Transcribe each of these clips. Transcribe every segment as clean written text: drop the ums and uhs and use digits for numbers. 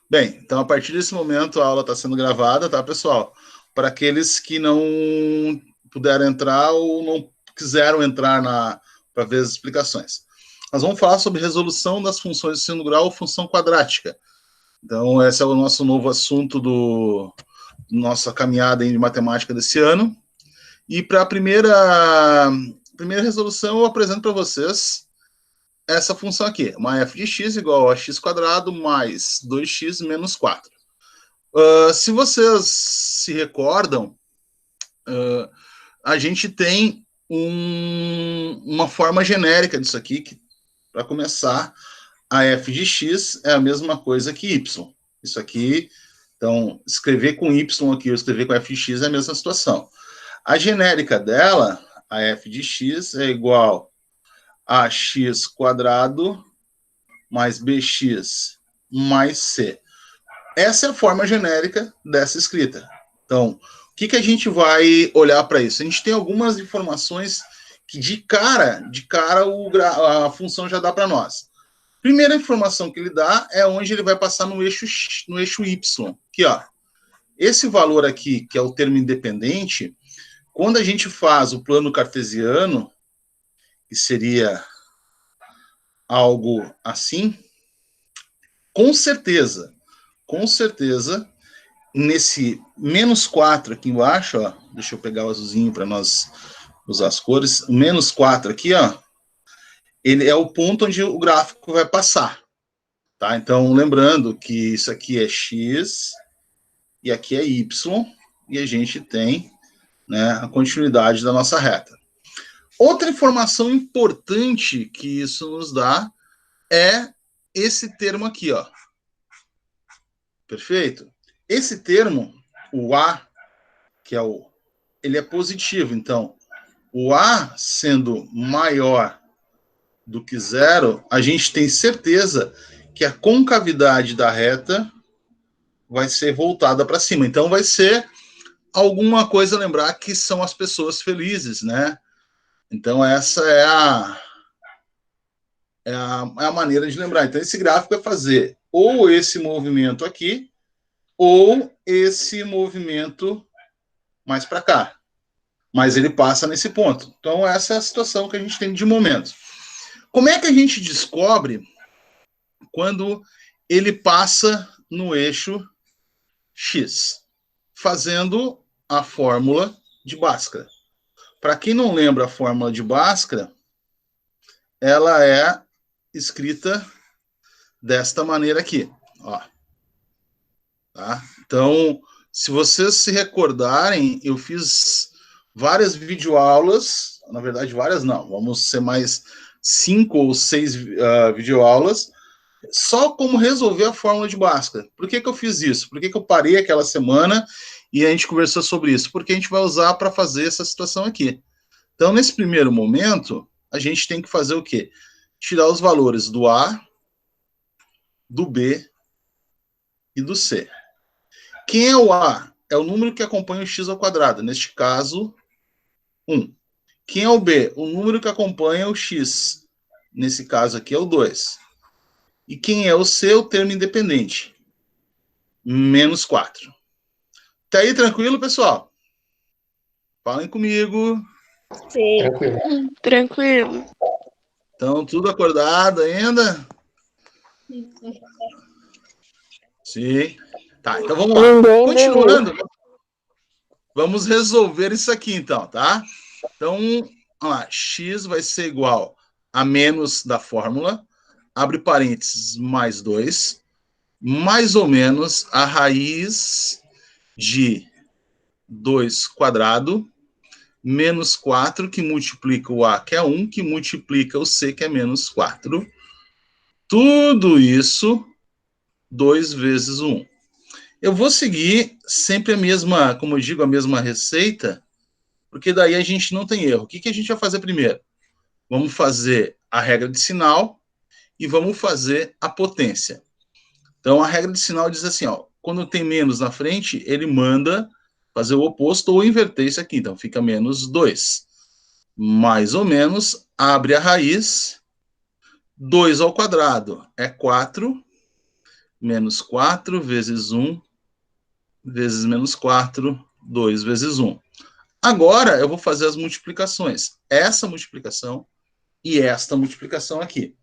Bem, então a partir desse momento a aula está sendo gravada, tá, pessoal? Para aqueles que não puderam entrar ou não quiseram entrar para ver as explicações. Nós vamos falar sobre resolução das funções de segundo grau ou função quadrática. Então, esse é o nosso novo assunto do nossa caminhada em matemática desse ano. E para a primeira resolução, eu apresento para vocês essa função aqui, uma f de x igual a x quadrado mais 2x menos 4. Se vocês se recordam, a gente tem uma forma genérica disso aqui, que, para começar, a f de x é a mesma coisa que y. Isso aqui, então, escrever com y aqui ou escrever com f de x é a mesma situação. A genérica dela, a f de x, é igual a x quadrado mais bx mais c. Essa é a forma genérica dessa escrita. Então, o que a gente vai olhar para isso? A gente tem algumas informações que de cara a função já dá para nós. Primeira informação que ele dá é onde ele vai passar no eixo y. Aqui, ó. Esse valor aqui, que é o termo independente, quando a gente faz o plano cartesiano, que seria algo assim, com certeza, nesse menos 4 aqui embaixo, ó, deixa eu pegar o azulzinho para nós usar as cores, o menos 4 aqui, ó, ele é o ponto onde o gráfico vai passar. Tá? Então, lembrando que isso aqui é x e aqui é y, e a gente tem, né, a continuidade da nossa reta. Outra informação importante que isso nos dá é esse termo aqui, ó. Perfeito? Esse termo, o A, que é ele é positivo, então, o A sendo maior do que zero, a gente tem certeza que a concavidade da reta vai ser voltada para cima. Então, vai ser alguma coisa a lembrar que são as pessoas felizes, né? Então, essa é a maneira de lembrar. Então, esse gráfico vai fazer ou esse movimento aqui, ou esse movimento mais para cá. Mas ele passa nesse ponto. Então, essa é a situação que a gente tem de momento. Como é que a gente descobre quando ele passa no eixo X? Fazendo a fórmula de Bhaskara. Para quem não lembra a fórmula de Bhaskara, ela é escrita desta maneira aqui. Ó. Tá? Então, se vocês se recordarem, eu fiz várias videoaulas, na verdade várias não, vamos ser mais 5 ou 6 videoaulas, só como resolver a fórmula de Bhaskara. Por que eu fiz isso? Por que eu parei aquela semana e a gente conversou sobre isso? Porque a gente vai usar para fazer essa situação aqui. Então, nesse primeiro momento, a gente tem que fazer o quê? Tirar os valores do A, do B e do C. Quem é o A? É o número que acompanha o x ao quadrado, neste caso, 1. Quem é o B? O número que acompanha o x, nesse caso aqui é o 2. E quem é o C? O termo independente, menos 4. Tá aí tranquilo, pessoal? Falem comigo. Sim. Tranquilo. Então, tudo acordado ainda? Sim. Tá, então vamos lá. Continuando, vamos resolver isso aqui, então, tá? Então, vamos lá. X vai ser igual a menos da fórmula, abre parênteses, mais 2, mais ou menos a raiz de 2 quadrado, menos 4, que multiplica o A, que é 1, que multiplica o C, que é menos 4. Tudo isso 2 vezes 1. Eu vou seguir sempre a mesma, como eu digo, a mesma receita, porque daí a gente não tem erro. O que a gente vai fazer primeiro? Vamos fazer a regra de sinal e vamos fazer a potência. Então, a regra de sinal diz assim, ó, quando tem menos na frente, ele manda fazer o oposto ou inverter isso aqui. Então, fica menos 2. Mais ou menos, abre a raiz, 2 ao quadrado é 4, menos 4 vezes 1 vezes menos 4, 2 vezes 1. Agora eu vou fazer as multiplicações. Essa multiplicação e esta multiplicação aqui.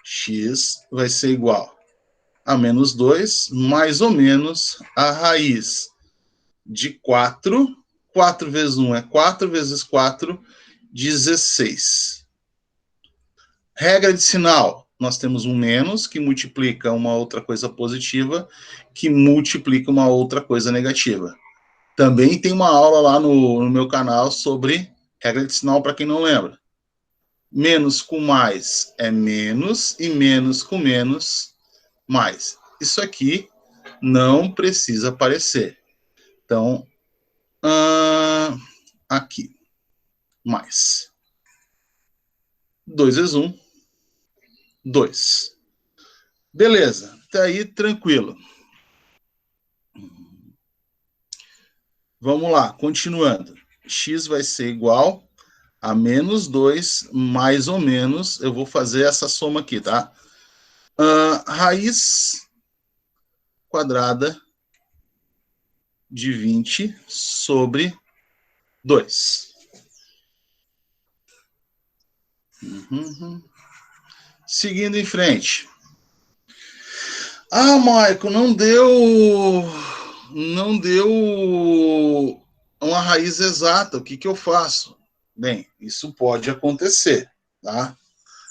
X vai ser igual a menos 2, mais ou menos a raiz de 4. 4 vezes 1 é 4, vezes 4, 16. Regra de sinal. Nós temos um menos, que multiplica uma outra coisa positiva, que multiplica uma outra coisa negativa. Também tem uma aula lá no meu canal sobre regra de sinal, para quem não lembra. Menos com mais é menos, e menos com menos, mais. Isso aqui não precisa aparecer. Então, aqui, mais. 2 vezes 1, 2. Beleza, até aí tranquilo. Vamos lá, continuando. X vai ser igual a menos 2, mais ou menos, eu vou fazer essa soma aqui, tá? Raiz quadrada de 20 sobre 2. Seguindo em frente. Maico, não deu uma raiz exata. O que eu faço? Bem, isso pode acontecer, tá?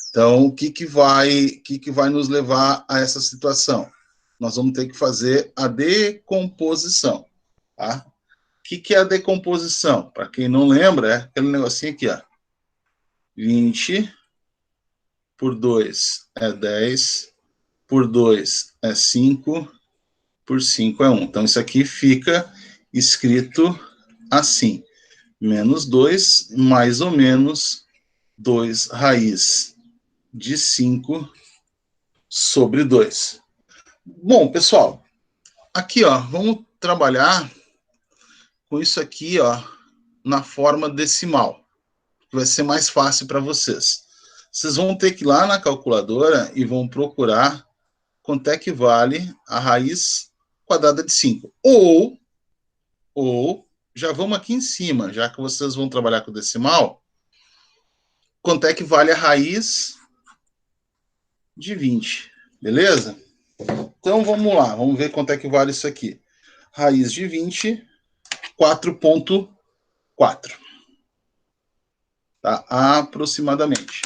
Então, o que vai nos levar a essa situação? Nós vamos ter que fazer a decomposição, tá? O que é a decomposição? Para quem não lembra, é aquele negocinho aqui, ó. 20 por 2 é 10, por 2 é 5, por 5 é 1. Então, isso aqui fica escrito assim. Menos 2, mais ou menos 2 raiz de 5 sobre 2. Bom, pessoal, aqui, ó, vamos trabalhar com isso aqui, ó, na forma decimal, que vai ser mais fácil para vocês. Vocês vão ter que ir lá na calculadora e vão procurar quanto é que vale a raiz quadrada de 5. Ou já vamos aqui em cima, já que vocês vão trabalhar com decimal, quanto é que vale a raiz de 20, beleza? Então vamos lá, vamos ver quanto é que vale isso aqui. Raiz de 20, 4,4. Tá? Aproximadamente.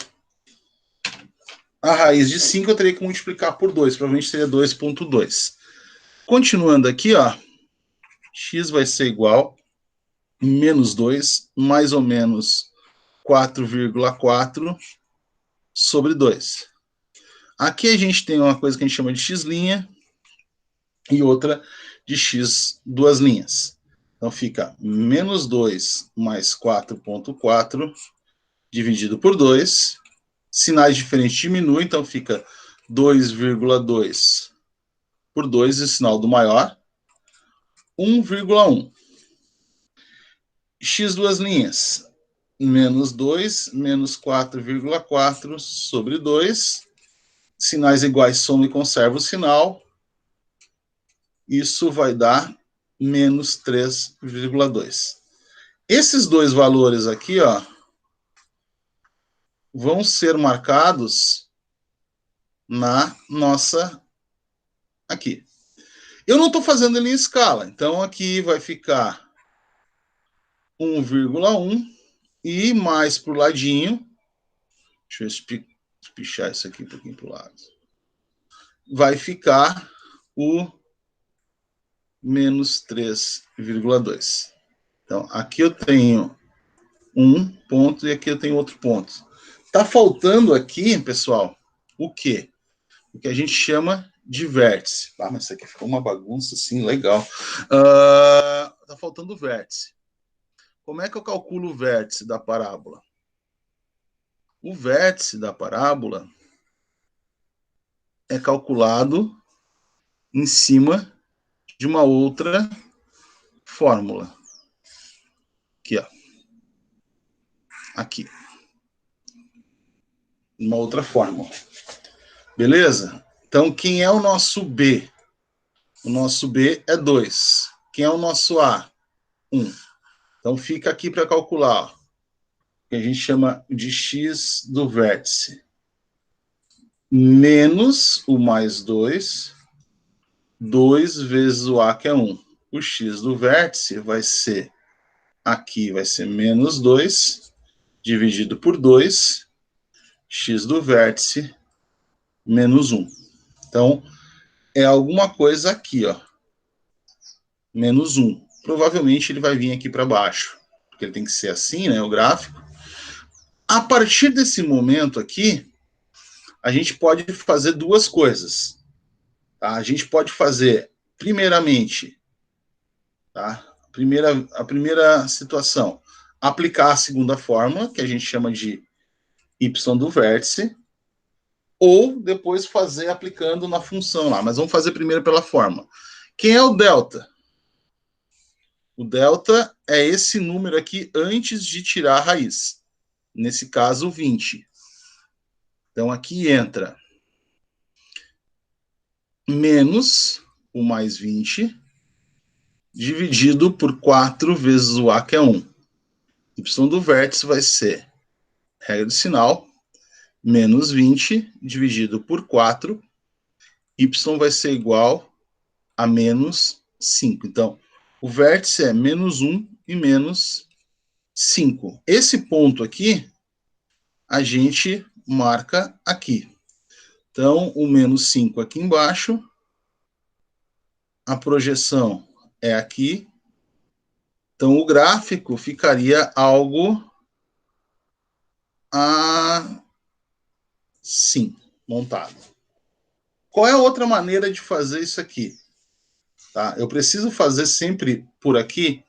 A raiz de 5 eu teria que multiplicar por 2, provavelmente seria 2,2. Continuando aqui, ó, x vai ser igual a menos 2, mais ou menos 4,4 sobre 2. Aqui a gente tem uma coisa que a gente chama de x' e outra de x duas linhas. Então fica menos 2 mais 4,4 dividido por 2. Sinais diferentes diminuem, então fica 2,2 por 2, e o sinal do maior, 1,1. X duas linhas, menos 2, menos 4,4 sobre 2. Sinais iguais somam e conservam o sinal. Isso vai dar menos 3,2. Esses dois valores aqui, ó, vão ser marcados na nossa aqui. Eu não estou fazendo ele em escala, então aqui vai ficar 1,1 e mais para o ladinho. Deixa eu espichar isso aqui um pouquinho para o lado. Vai ficar o menos 3,2. Então, aqui eu tenho um ponto e aqui eu tenho outro ponto. Tá faltando aqui, pessoal, o quê? O que a gente chama de vértice. Mas isso aqui ficou uma bagunça, assim, legal. Tá faltando o vértice. Como é que eu calculo o vértice da parábola? O vértice da parábola é calculado em cima de uma outra fórmula. Aqui, ó. Aqui. Uma outra fórmula. Beleza? Então, quem é o nosso B? O nosso B é 2. Quem é o nosso A? 1. Então, fica aqui para calcular, ó, que a gente chama de x do vértice. Menos o mais 2, 2 vezes o A, que é 1. O x do vértice vai ser, aqui vai ser menos 2, dividido por 2, x do vértice, menos 1. Então, é alguma coisa aqui, ó, menos 1. Provavelmente ele vai vir aqui para baixo, porque ele tem que ser assim, né, o gráfico. A partir desse momento aqui, a gente pode fazer duas coisas. Tá? A gente pode fazer, primeiramente, tá? A primeira situação, aplicar a segunda fórmula, que a gente chama de y do vértice, ou depois fazer aplicando na função lá. Mas vamos fazer primeiro pela fórmula. Quem é o delta? O delta é esse número aqui antes de tirar a raiz. Nesse caso, 20. Então, aqui entra menos o mais 20, dividido por 4 vezes o A, que é 1. Y do vértice vai ser, regra de sinal, menos 20 dividido por 4, y vai ser igual a menos 5. Então, o vértice é menos 1 e menos 5. Esse ponto aqui, a gente marca aqui. Então, o menos 5 aqui embaixo, a projeção é aqui. Então, o gráfico ficaria algo assim, montado. Qual é a outra maneira de fazer isso aqui? Tá? Eu preciso fazer sempre por aqui?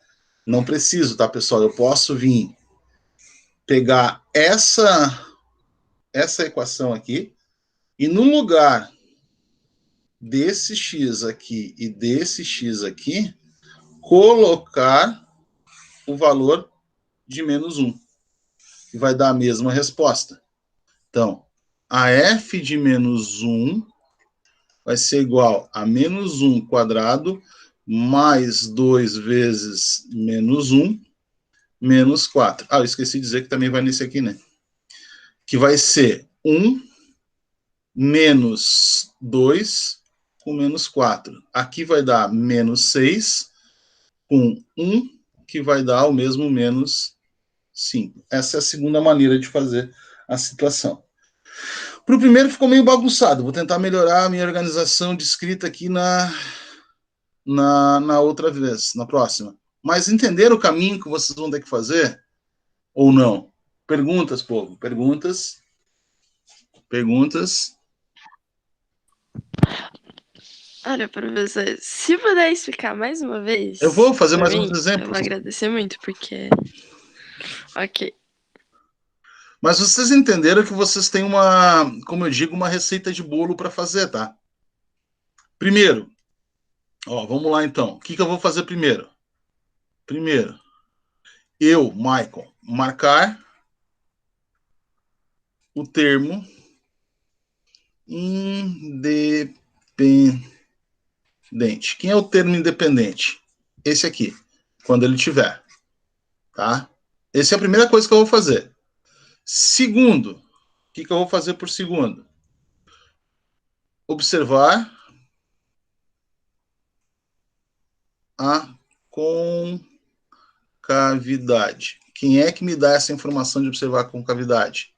Não preciso, tá, pessoal? Eu posso vir pegar essa equação aqui e no lugar desse x aqui e desse x aqui, colocar o valor de menos 1, que vai dar a mesma resposta. Então, a f de menos 1 vai ser igual a menos 1 quadrado mais 2 vezes menos 1, menos 4. Ah, eu esqueci de dizer que também vai nesse aqui, né? Que vai ser 1 menos 2 com menos 4. Aqui vai dar menos 6 com 1, que vai dar o mesmo menos 5. Essa é a segunda maneira de fazer a situação. Para o primeiro ficou meio bagunçado. Vou tentar melhorar a minha organização de escrita aqui na outra vez, na próxima. Mas entenderam o caminho que vocês vão ter que fazer? Ou não? Perguntas, povo? Perguntas? Perguntas? Olha, professor, se puder explicar mais uma vez. Eu vou fazer pra mais mim, uns exemplos. Eu vou agradecer muito, porque. Ok. Mas vocês entenderam que vocês têm uma, como eu digo, uma receita de bolo para fazer, tá? Primeiro, ó, vamos lá então. O que eu vou fazer primeiro? Primeiro, eu, Michael, marcar o termo independente. Quem é o termo independente? Esse aqui, quando ele tiver, tá? Essa é a primeira coisa que eu vou fazer. Segundo, o que eu vou fazer por segundo? Observar a concavidade. Quem é que me dá essa informação de observar a concavidade?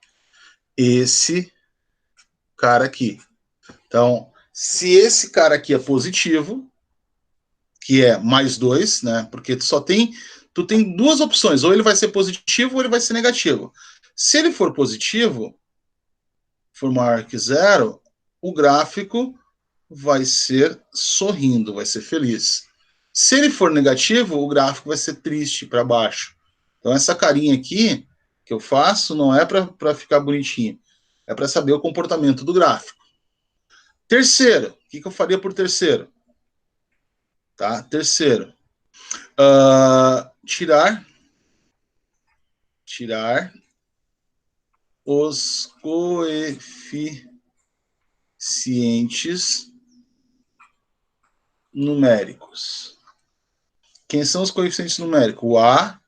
Esse cara aqui. Então, se esse cara aqui é positivo, que é mais 2, né? Porque tu tem duas opções, ou ele vai ser positivo ou ele vai ser negativo. Se ele for positivo, for maior que 0, o gráfico vai ser sorrindo, vai ser feliz. Se ele for negativo, o gráfico vai ser triste para baixo. Então, essa carinha aqui que eu faço não é para ficar bonitinho, é para saber o comportamento do gráfico. Terceiro, o que eu faria por terceiro? Tá? Terceiro, tirar os coeficientes coeficientes numéricos. Quem são os coeficientes numéricos? O A,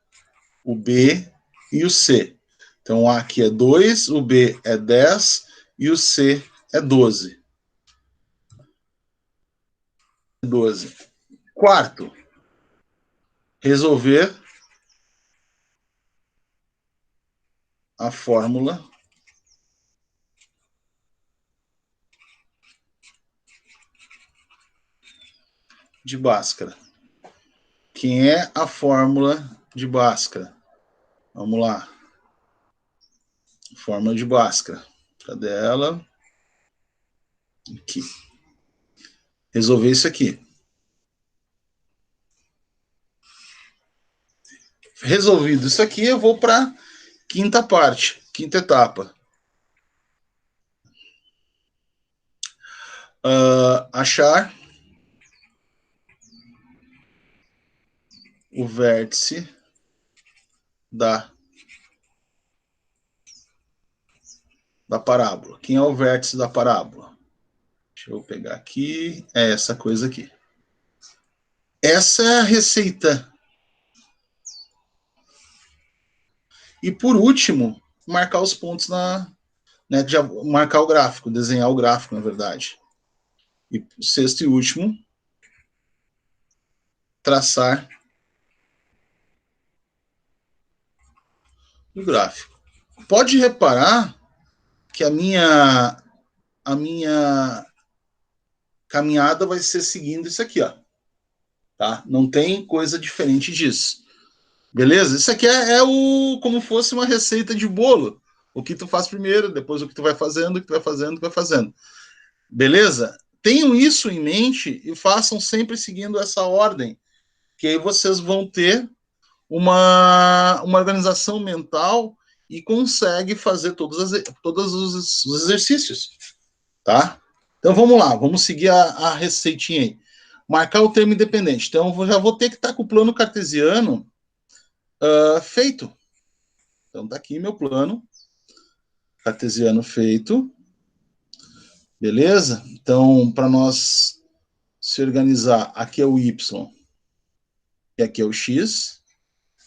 o B e o C. Então, o A aqui é 2, o B é 10 e o C é 12. 12. Quarto, resolver a fórmula de Bhaskara. Quem é a fórmula de Bhaskara? Vamos lá. Fórmula de Bhaskara. Cadê ela? Aqui. Resolver isso aqui. Resolvido isso aqui, eu vou para a quinta parte, quinta etapa. Achar o vértice da parábola. Quem é o vértice da parábola? Deixa eu pegar aqui. É essa coisa aqui. Essa é a receita. E por último, marcar os pontos né, marcar o gráfico, desenhar o gráfico, na verdade. E sexto e último, traçar o gráfico. Pode reparar que a minha caminhada vai ser seguindo isso aqui, ó. Tá? Não tem coisa diferente disso. Beleza? Isso aqui é como fosse uma receita de bolo. O que tu faz primeiro, depois o que tu vai fazendo, o que tu vai fazendo, o que tu vai fazendo. Beleza? Tenham isso em mente e façam sempre seguindo essa ordem, que aí vocês vão ter uma organização mental e consegue fazer todos os exercícios. Tá? Então vamos lá, vamos seguir a receitinha aí. Marcar o termo independente. Então eu já vou ter que estar com o plano cartesiano feito. Então tá aqui meu plano cartesiano feito. Beleza? Então, para nós se organizar, aqui é o Y e aqui é o X.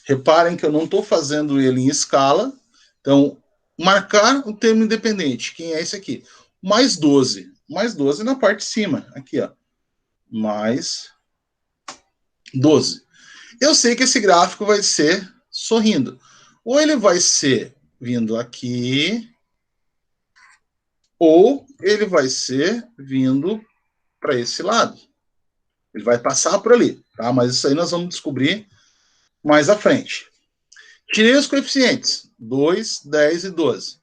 Reparem que eu não estou fazendo ele em escala. Então, marcar o termo independente. Quem é esse aqui? Mais 12. Mais 12 na parte de cima. Aqui, ó. Mais 12. Eu sei que esse gráfico vai ser sorrindo. Ou ele vai ser vindo aqui, ou ele vai ser vindo para esse lado. Ele vai passar por ali, tá? Mas isso aí nós vamos descobrir mais à frente. Tirei os coeficientes, 2, 10 e 12.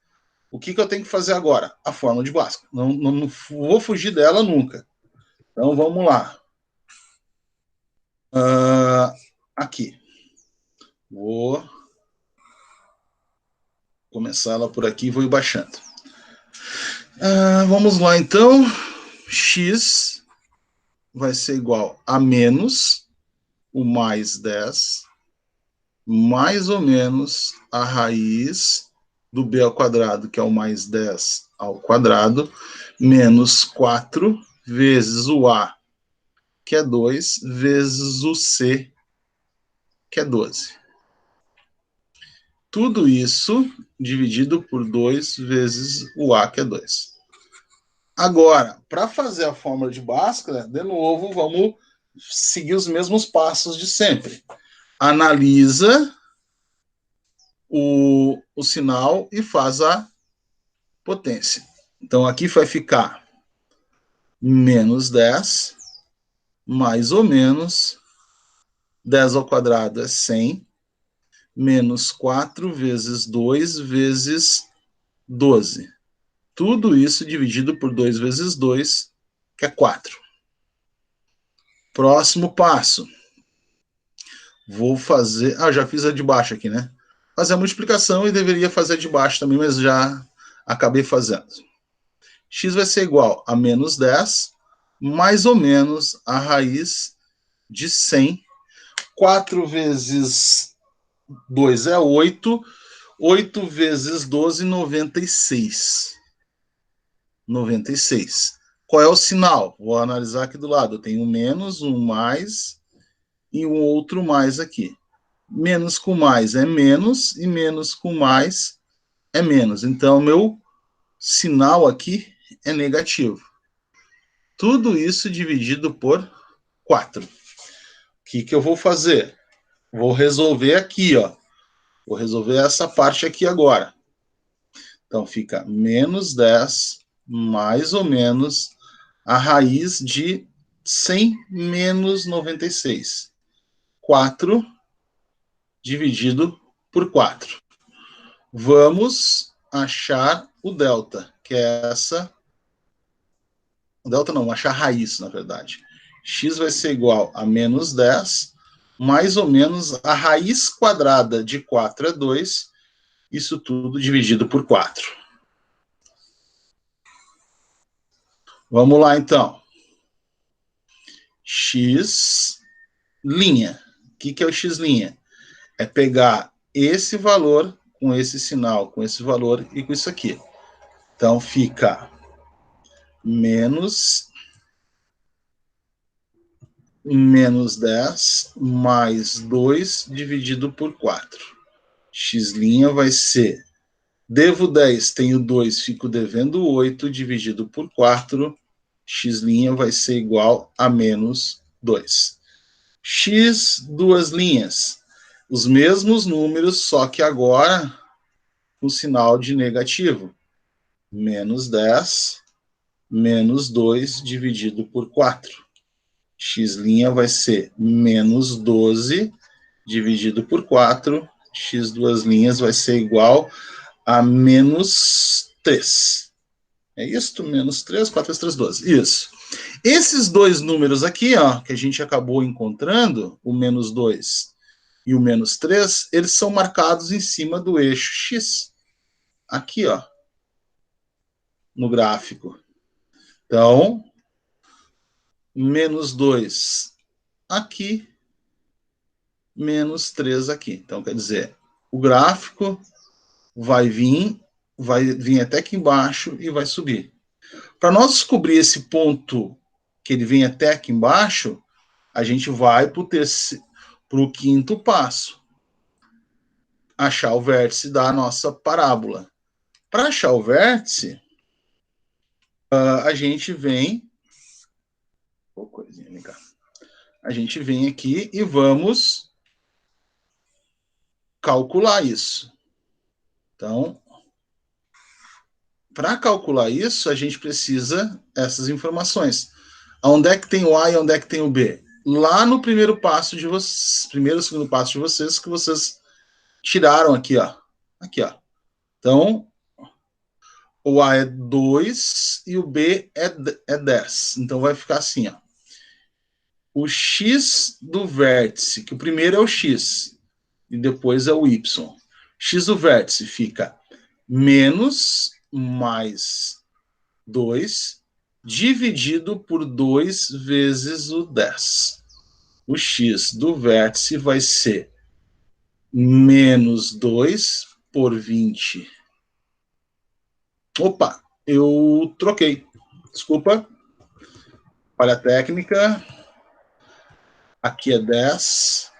O que eu tenho que fazer agora? A fórmula de Bhaskara. Não vou fugir dela nunca. Então, vamos lá. Aqui. Vou começar ela por aqui e vou ir baixando. Vamos lá, então. X vai ser igual a menos o mais 10, mais ou menos a raiz do b ao quadrado, que é o mais 10 ao quadrado, menos 4 vezes o a, que é 2, vezes o c, que é 12. Tudo isso dividido por 2 vezes o a, que é 2. Agora, para fazer a fórmula de Bhaskara, de novo, vamos seguir os mesmos passos de sempre. Analisa o sinal e faz a potência. Então, aqui vai ficar menos 10, mais ou menos, 10 ao quadrado é 100, menos 4 vezes 2 vezes 12. Tudo isso dividido por 2 vezes 2, que é 4. Próximo passo. Vou fazer... já fiz a de baixo aqui, né? Fazer a multiplicação e deveria fazer a de baixo também, mas já acabei fazendo. X vai ser igual a menos 10, mais ou menos a raiz de 100. 4 vezes 2 é 8. 8 vezes 12, 96. 96. Qual é o sinal? Vou analisar aqui do lado. Eu tenho um menos, um mais e um outro mais aqui. Menos com mais é menos e menos com mais é menos. Então, meu sinal aqui é negativo. Tudo isso dividido por 4. O que eu vou fazer? Vou resolver aqui, ó. Vou resolver essa parte aqui agora. Então, fica menos 10, mais ou menos, a raiz de 100 menos 96. 4 dividido por 4. Vamos achar o delta, que é essa. O delta não, achar a raiz, na verdade. X vai ser igual a menos 10, mais ou menos a raiz quadrada de 4 é 2, isso tudo dividido por 4. Vamos lá, então. X'. O que é o x'? É pegar esse valor com esse sinal, com esse valor e com isso aqui. Então, fica menos 10 mais 2 dividido por 4. X' vai ser, devo 10, tenho 2, fico devendo 8, dividido por 4. X' vai ser igual a menos 2. X, duas linhas. Os mesmos números, só que agora com sinal de negativo. Menos 10, menos 2 dividido por 4. X' vai ser menos 12 dividido por 4. X duas linhas vai ser igual a menos 3. É isso? Menos 3, 4 vezes 3, 12. Isso. Esses dois números aqui, ó, que a gente acabou encontrando, o menos 2 e o menos 3, eles são marcados em cima do eixo X. Aqui, ó, no gráfico. Então, menos 2 aqui, menos 3 aqui. Então, quer dizer, o gráfico vai vir até aqui embaixo e vai subir. Para nós descobrir esse ponto que ele vem até aqui embaixo, a gente vai para o quinto passo. Achar o vértice da nossa parábola. Para achar o vértice, a gente vem... A gente vem aqui e vamos calcular isso. Então, para calcular isso, a gente precisa dessas informações. Onde é que tem o A e onde é que tem o B? Lá no primeiro passo de vocês, primeiro e segundo passo de vocês, que vocês tiraram aqui, ó. Aqui, ó. Então, o A é 2 e o B é 10. Então, vai ficar assim, ó. O X do vértice, que o primeiro é o X, e depois é o Y. X do vértice fica menos mais 2 dividido por 2 vezes o 10. O X do vértice vai ser menos 2 por 20. Opa, eu troquei. Desculpa. Falha técnica. Aqui é 10.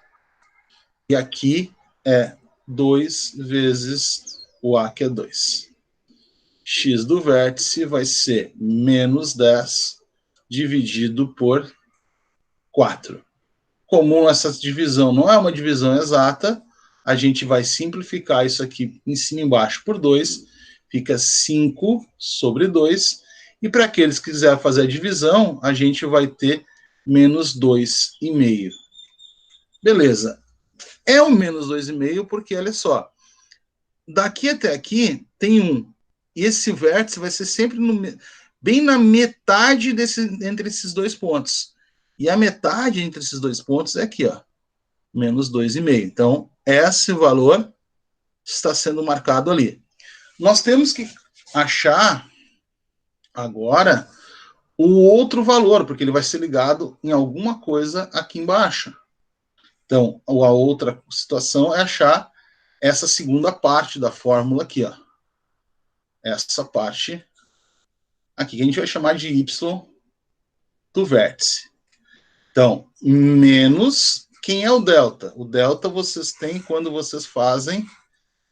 E aqui é 2 vezes o A, que é 2. X do vértice vai ser menos 10 dividido por 4. Como essa divisão não é uma divisão exata, a gente vai simplificar isso aqui em cima e embaixo por 2, fica 5 sobre 2, e para aqueles que quiserem fazer a divisão, a gente vai ter menos 2,5. Beleza. É o menos 2,5 porque, olha só, daqui até aqui tem 1. E esse vértice vai ser sempre bem na metade entre esses dois pontos. E a metade entre esses dois pontos é aqui, ó, menos 2,5. Então, esse valor está sendo marcado ali. Nós temos que achar agora o outro valor, porque ele vai ser ligado em alguma coisa aqui embaixo. Então, a outra situação é achar essa segunda parte da fórmula aqui, ó. Essa parte aqui, que a gente vai chamar de y do vértice. Então, menos, quem é o delta? O delta vocês têm quando vocês fazem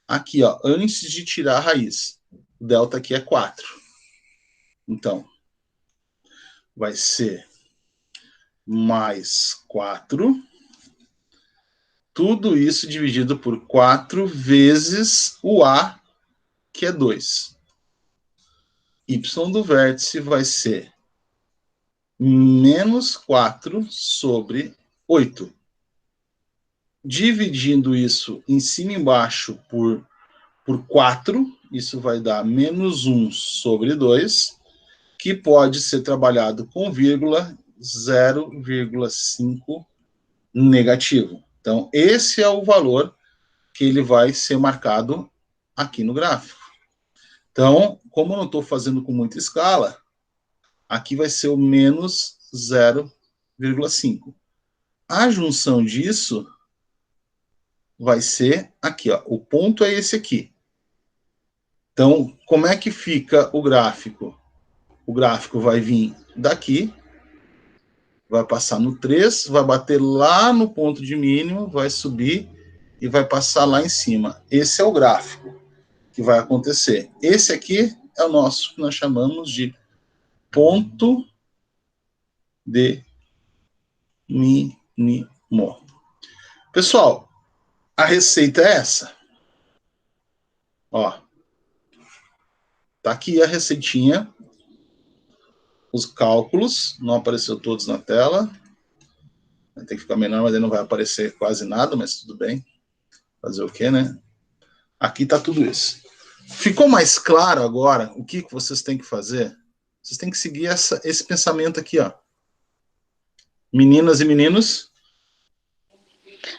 aqui, ó, antes de tirar a raiz. O delta aqui é 4. Então, vai ser mais 4. Tudo isso dividido por 4 vezes o A, que é 2. Y do vértice vai ser menos 4 sobre 8. Dividindo isso em cima e embaixo por 4, isso vai dar menos 1 sobre 2, que pode ser trabalhado com vírgula 0,5 negativo. Então, esse é o valor que ele vai ser marcado aqui no gráfico. Então, como eu não estou fazendo com muita escala, aqui vai ser o menos 0,5. A junção disso vai ser aqui, ó. O ponto é esse aqui. Então, como é que fica o gráfico? O gráfico vai vir daqui, vai passar no 3, vai bater lá no ponto de mínimo, vai subir e vai passar lá em cima. Esse é o gráfico que vai acontecer. Esse aqui é o nosso, que nós chamamos de ponto de mínimo. Pessoal, a receita é essa. Ó, tá aqui a receitinha. Os cálculos, não apareceu todos na tela. Tem que ficar menor, mas aí não vai aparecer quase nada, mas tudo bem. Fazer o quê, né? Aqui tá tudo isso. Ficou mais claro agora o que vocês têm que fazer? Vocês têm que seguir esse pensamento aqui, ó. Meninas e meninos?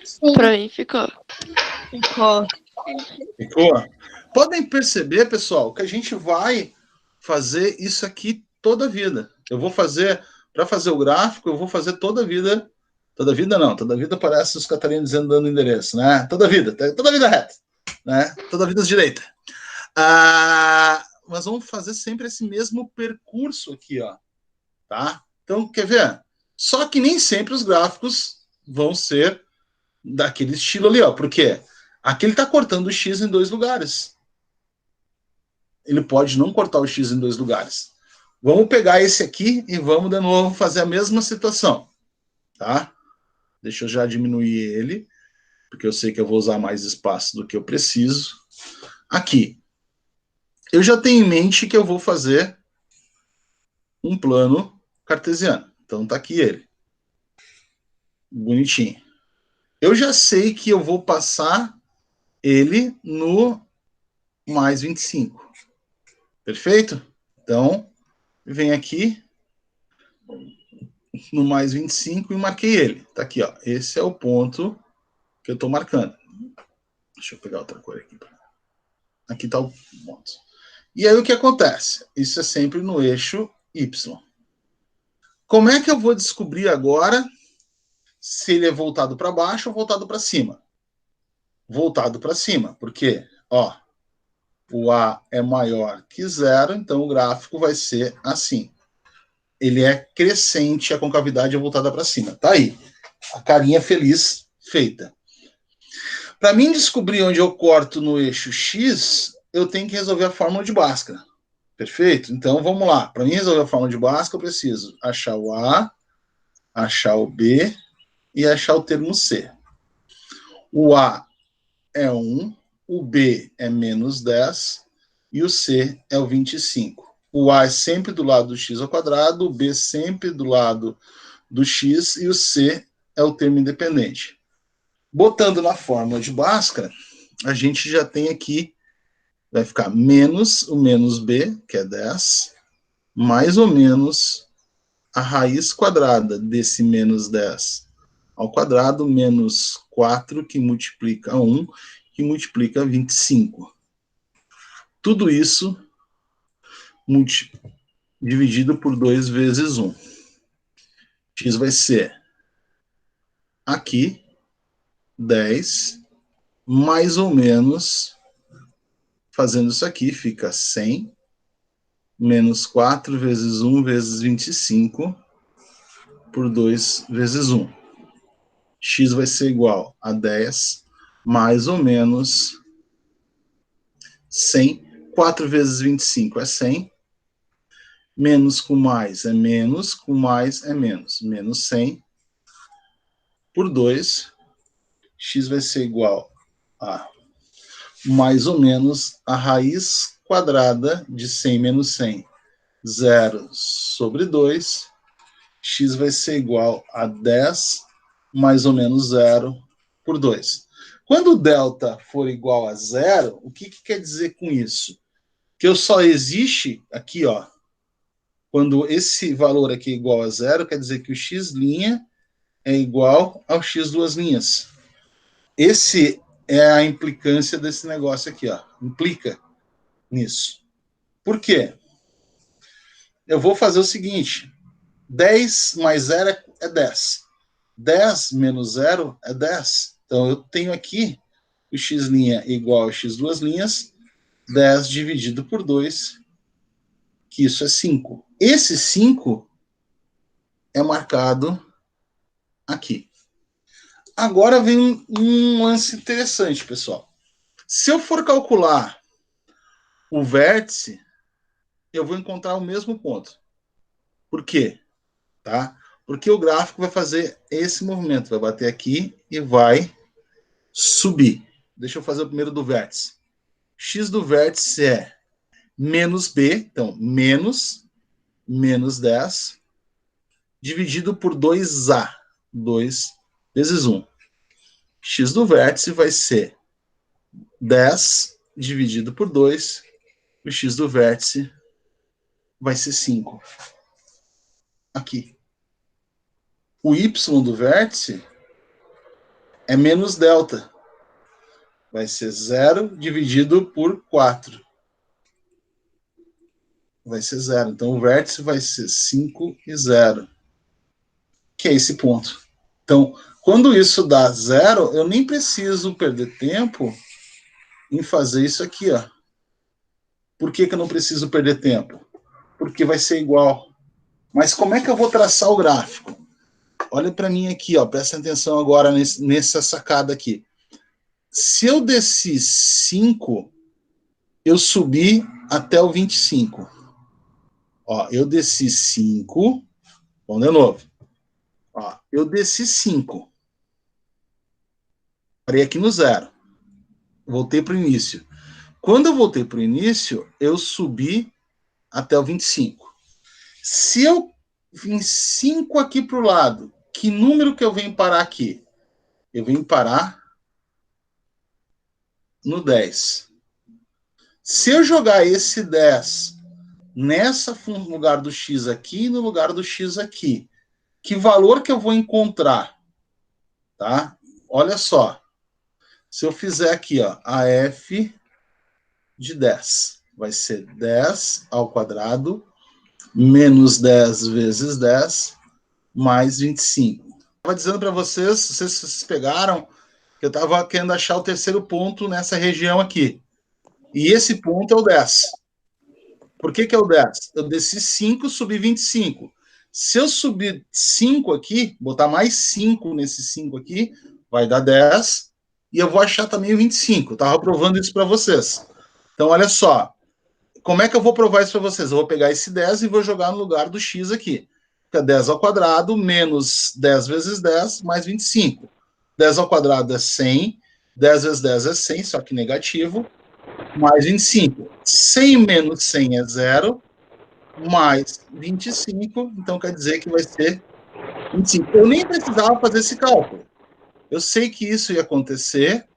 Sim. Pra mim ficou. Ficou? Podem perceber, pessoal, que a gente vai fazer isso aqui toda a vida. Eu vou fazer, para fazer o gráfico, eu vou fazer toda a vida. Toda a vida não, toda a vida parece os catarinos dizendo dando endereço, né? Toda a vida reta, né? Toda a vida direita. Mas vamos fazer sempre esse mesmo percurso aqui, ó. Tá? Então, quer ver? Só que nem sempre os gráficos vão ser daquele estilo ali, ó. Por quê? Aqui ele está cortando o X em 2 lugares. Ele pode não cortar o X em 2 lugares. Vamos pegar esse aqui e vamos de novo fazer a mesma situação. Tá? Deixa eu já diminuir ele, porque eu sei que eu vou usar mais espaço do que eu preciso. Aqui. Eu já tenho em mente que eu vou fazer um plano cartesiano. Então tá aqui ele. Bonitinho. Eu já sei que eu vou passar ele no mais 25. Perfeito? Então, vem aqui no mais 25 e marquei ele. Tá aqui, ó. Esse é o ponto que eu estou marcando. Deixa eu pegar outra cor aqui. Aqui está o ponto. E aí o que acontece? Isso é sempre no eixo Y. Como é que eu vou descobrir agora se ele é voltado para baixo ou voltado para cima? Voltado para cima, porque, ó, o A é maior que 0, então o gráfico vai ser assim. Ele é crescente, a concavidade é voltada para cima. Tá aí. A carinha feliz feita. Para mim descobrir onde eu corto no eixo X, eu tenho que resolver a fórmula de Bhaskara. Perfeito? Então vamos lá. Para mim resolver a fórmula de Bhaskara, eu preciso achar o A, achar o B e achar o termo C. O A é 1, o B é menos 10 e o C é o 25. O A é sempre do lado do x ao quadrado, o B sempre do lado do x e o C é o termo independente. Botando na fórmula de Bhaskara, a gente já tem aqui, vai ficar menos o menos B, que é 10, mais ou menos a raiz quadrada desse menos 10 ao quadrado, menos 4, que multiplica 1, que multiplica 25. Tudo isso dividido por 2 vezes 1. X vai ser aqui 10, mais ou menos, fazendo isso aqui, fica 100, menos 4 vezes 1 vezes 25 por 2 vezes 1. X vai ser igual a 10 mais ou menos 100. 4 vezes 25 é 100. Menos com mais é menos, com mais é menos. Menos 100 por 2. X vai ser igual a mais ou menos a raiz quadrada de 100 menos 100. 0 sobre 2. X vai ser igual a 10 mais ou menos 0 por 2. Quando o delta for igual a 0, o que quer dizer com isso? Que eu só existe aqui, ó. Quando esse valor aqui é igual a 0, quer dizer que o x' é igual ao x duas linhas. Esse é a implicância desse negócio aqui, ó. Implica nisso. Por quê? Eu vou fazer o seguinte. 10 mais 0 é 10. 10 menos 0 é 10. Então, eu tenho aqui o x' igual ao x duas linhas, 10 dividido por 2, que isso é 5. Esse 5 é marcado aqui. Agora vem um lance interessante, pessoal. Se eu for calcular o vértice, eu vou encontrar o mesmo ponto. Por quê? Tá? Porque o gráfico vai fazer esse movimento, vai bater aqui e vai subir. Deixa eu fazer o primeiro do vértice. X do vértice é menos B, então menos 10, dividido por 2A, 2 vezes 1. X do vértice vai ser 10 dividido por 2, o X do vértice vai ser 5. Aqui. O Y do vértice é menos delta. Vai ser 0 dividido por 4. Vai ser 0. Então, o vértice vai ser 5 e 0. Que é esse ponto. Então, quando isso dá 0, eu nem preciso perder tempo em fazer isso aqui, ó. Por que eu não preciso perder tempo? Porque vai ser igual. Mas como é que eu vou traçar o gráfico? Olha para mim aqui, ó. Presta atenção agora nessa sacada aqui. Se eu desci 5, eu subi até o 25. Ó, eu desci 5. Vamos de novo. Ó, eu desci 5. Parei aqui no 0. Voltei para o início. Quando eu voltei para o início, eu subi até o 25. Se eu vim 5 aqui para o lado, que número que eu venho parar aqui? Eu venho parar no 10. Se eu jogar esse 10 nessa no lugar do x aqui e no lugar do x aqui, que valor que eu vou encontrar? Tá? Olha só. Se eu fizer aqui, ó, a f de 10, vai ser 10 ao quadrado menos 10 vezes 10 mais 25. Eu estava dizendo para vocês, vocês pegaram, que eu estava querendo achar o terceiro ponto nessa região aqui. E esse ponto é o 10. Por que é o 10? Eu desci 5, subi 25. Se eu subir 5 aqui, botar mais 5 nesse 5 aqui, vai dar 10. E eu vou achar também o 25. Eu estava provando isso para vocês. Então, olha só. Como é que eu vou provar isso para vocês? Eu vou pegar esse 10 e vou jogar no lugar do x aqui. Fica 10 ao quadrado menos 10 vezes 10 mais 25. 10 ao quadrado é 100. 10 vezes 10 é 100, só que negativo. Mais 25. 100 menos 100 é 0. Mais 25. Então, quer dizer que vai ser 25. Eu nem precisava fazer esse cálculo. Eu sei que isso ia acontecer.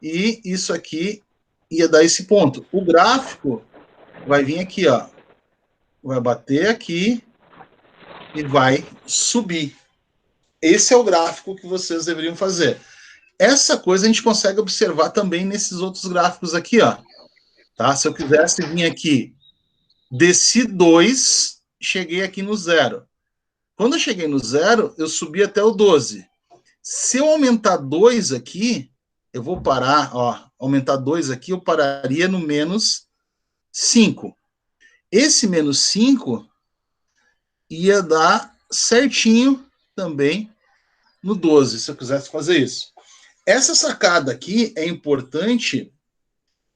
E isso aqui ia dar esse ponto. O gráfico vai vir aqui, ó. Vai bater aqui e vai subir. Esse é o gráfico que vocês deveriam fazer. Essa coisa a gente consegue observar também nesses outros gráficos aqui, ó. Tá? Se eu quisesse vir aqui, desci 2, cheguei aqui no 0. Quando eu cheguei no 0, eu subi até o 12. Se eu aumentar 2 aqui, eu vou parar, ó, aumentar 2 aqui, eu pararia no menos 5. Esse menos 5 ia dar certinho também no 12, se eu quisesse fazer isso. Essa sacada aqui é importante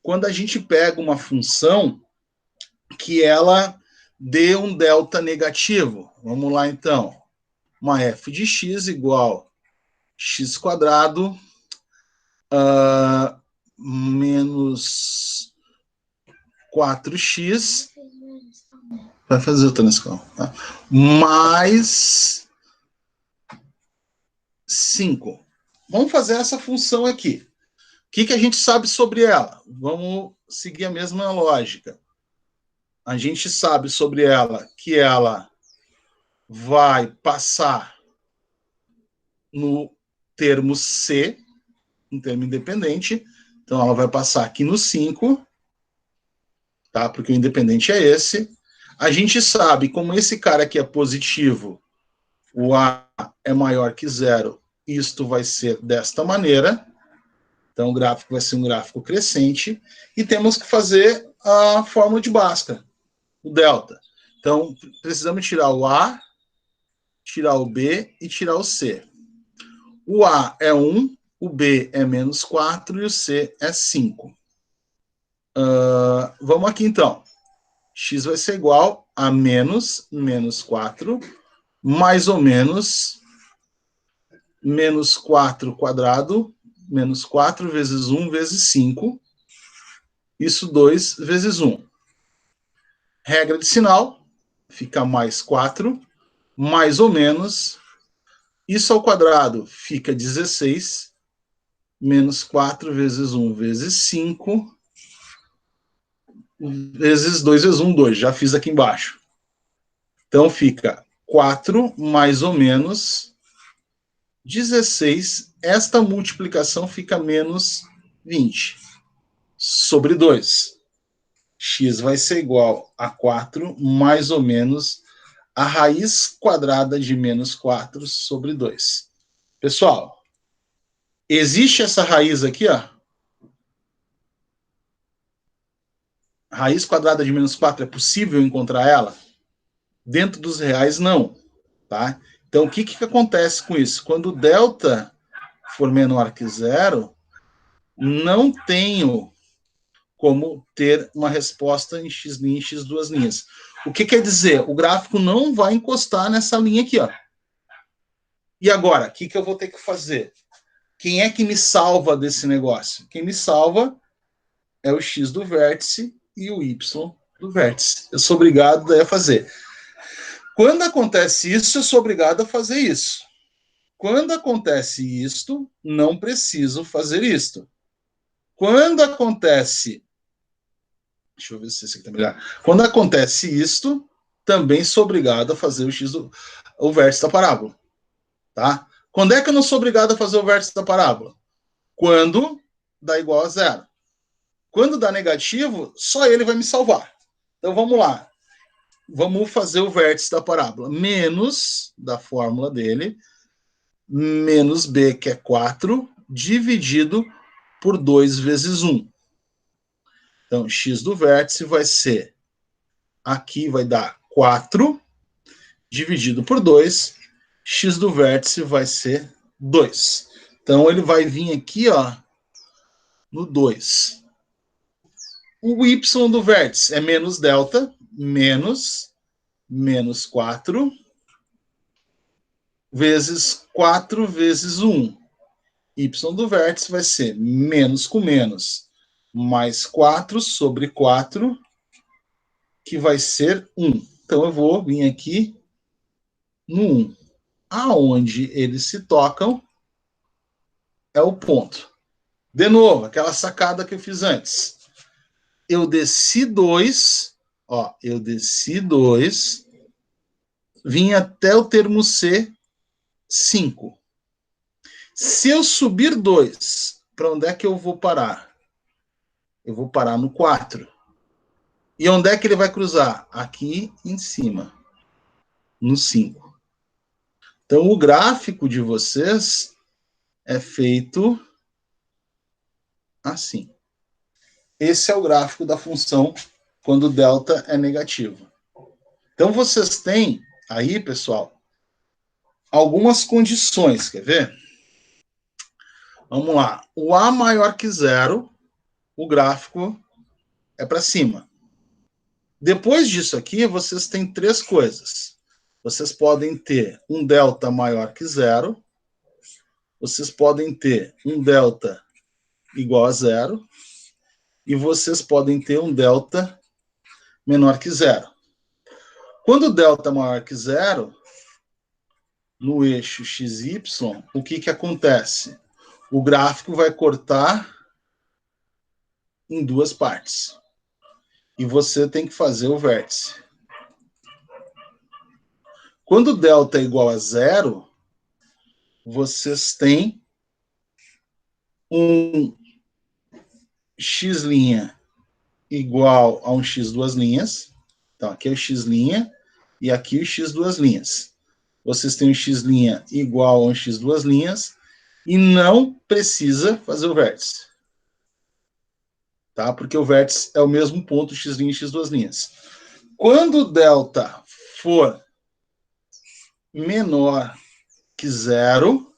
quando a gente pega uma função que ela dê um delta negativo. Vamos lá, então. Uma f de x igual x quadrado menos 4x. Vai fazer o transcão. Tá? Mais 5. Vamos fazer essa função aqui. O que a gente sabe sobre ela? Vamos seguir a mesma lógica. A gente sabe sobre ela que ela vai passar no termo C, um termo independente. Então, ela vai passar aqui no 5, tá? Porque o independente é esse. A gente sabe, como esse cara aqui é positivo, o A é maior que 0, isto vai ser desta maneira. Então, o gráfico vai ser um gráfico crescente. E temos que fazer a fórmula de Bhaskara, o delta. Então, precisamos tirar o A, tirar o B e tirar o C. O A é 1, o B é menos 4 e o C é 5. Vamos aqui, então. X vai ser igual a menos 4, mais ou menos 4 quadrado, menos 4 vezes 1 vezes 5. Isso 2 vezes 1. Regra de sinal, fica mais 4, mais ou menos, isso ao quadrado fica 16, menos 4 vezes 1 vezes 5, vezes 2 vezes 1, 2. Já fiz aqui embaixo. Então fica 4 mais ou menos 16. Esta multiplicação fica menos 20 sobre 2. X vai ser igual a 4 mais ou menos a raiz quadrada de menos 4 sobre 2. Pessoal, existe essa raiz aqui, ó. Raiz quadrada de menos 4, é possível encontrar ela? Dentro dos reais, não. Tá? Então, o que acontece com isso? Quando o delta for menor que 0, não tenho como ter uma resposta em x' e x duas linhas. O que quer dizer? O gráfico não vai encostar nessa linha aqui, ó. E agora, o que eu vou ter que fazer? Quem é que me salva desse negócio? Quem me salva é o x do vértice e o y do vértice. Eu sou obrigado daí a fazer. Quando acontece isso, eu sou obrigado a fazer isso. Quando acontece isto, não preciso fazer isto. Quando acontece... Deixa eu ver se esse aqui tá melhor. Quando acontece isto, também sou obrigado a fazer o vértice da parábola. Tá? Quando é que eu não sou obrigado a fazer o vértice da parábola? Quando dá igual a 0. Quando dá negativo, só ele vai me salvar. Então vamos lá. Vamos fazer o vértice da parábola. Menos, da fórmula dele, menos b, que é 4, dividido por 2 vezes 1. Então, x do vértice vai ser, aqui vai dar 4, dividido por 2, x do vértice vai ser 2. Então, ele vai vir aqui, ó, no 2. O y do vértice é menos delta, menos 4, vezes 4 vezes 1. Y do vértice vai ser menos com menos, mais 4 sobre 4, que vai ser 1. Então, eu vou vir aqui no 1. Aonde eles se tocam é o ponto. De novo, aquela sacada que eu fiz antes. Eu desci 2, ó, eu desci 2, vim até o termo C, 5. Se eu subir 2, para onde é que eu vou parar? Eu vou parar no 4. E onde é que ele vai cruzar? Aqui em cima, no 5. Então, o gráfico de vocês é feito assim. Esse é o gráfico da função quando delta é negativo. Então, vocês têm aí, pessoal, algumas condições, quer ver? Vamos lá. O A maior que zero, o gráfico é para cima. Depois disso aqui, vocês têm três coisas. Vocês podem ter um delta maior que zero, vocês podem ter um delta igual a zero, e vocês podem ter um delta menor que zero. Quando o delta é maior que zero, no eixo XY, o que acontece? O gráfico vai cortar em duas partes. E você tem que fazer o vértice. Quando delta é igual a zero, vocês têm um x' igual a um x duas linhas. Então, aqui é o x' e aqui o x duas linhas. Vocês têm um x' igual a um x duas linhas e não precisa fazer o vértice. Tá? Porque o vértice é o mesmo ponto x' e x duas linhas. Quando o delta for menor que zero,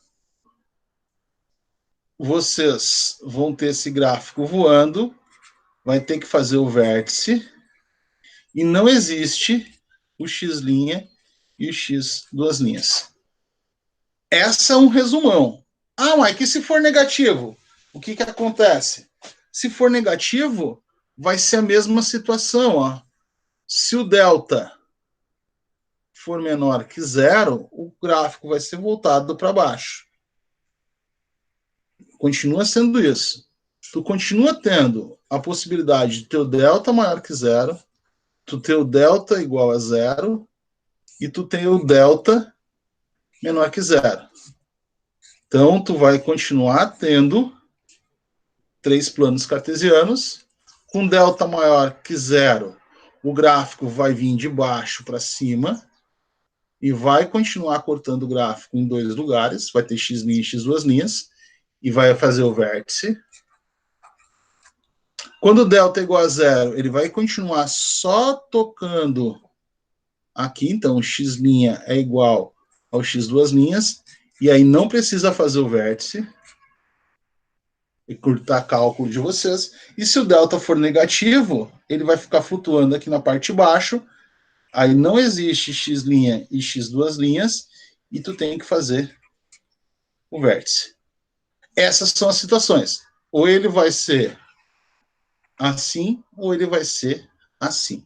vocês vão ter esse gráfico voando, vai ter que fazer o vértice, e não existe o x' e o x duas linhas. Essa é um resumão. Ah, mas que se for negativo, o que acontece? Se for negativo, vai ser a mesma situação. Ó. Se o delta for menor que zero, o gráfico vai ser voltado para baixo. Continua sendo isso. Tu continua tendo a possibilidade de ter o delta maior que zero, tu ter o delta igual a zero, e tu tem o delta menor que zero. Então, tu vai continuar tendo três planos cartesianos, com delta maior que zero, o gráfico vai vir de baixo para cima, e vai continuar cortando o gráfico em dois lugares, vai ter x' e x duas linhas, e vai fazer o vértice. Quando o delta é igual a zero, ele vai continuar só tocando aqui, então o x' é igual ao x duas linhas, e aí não precisa fazer o vértice, e cortar cálculo de vocês. E se o delta for negativo, ele vai ficar flutuando aqui na parte de baixo, aí não existe x' e x duas linhas, e tu tem que fazer o vértice. Essas são as situações. Ou ele vai ser assim, ou ele vai ser assim.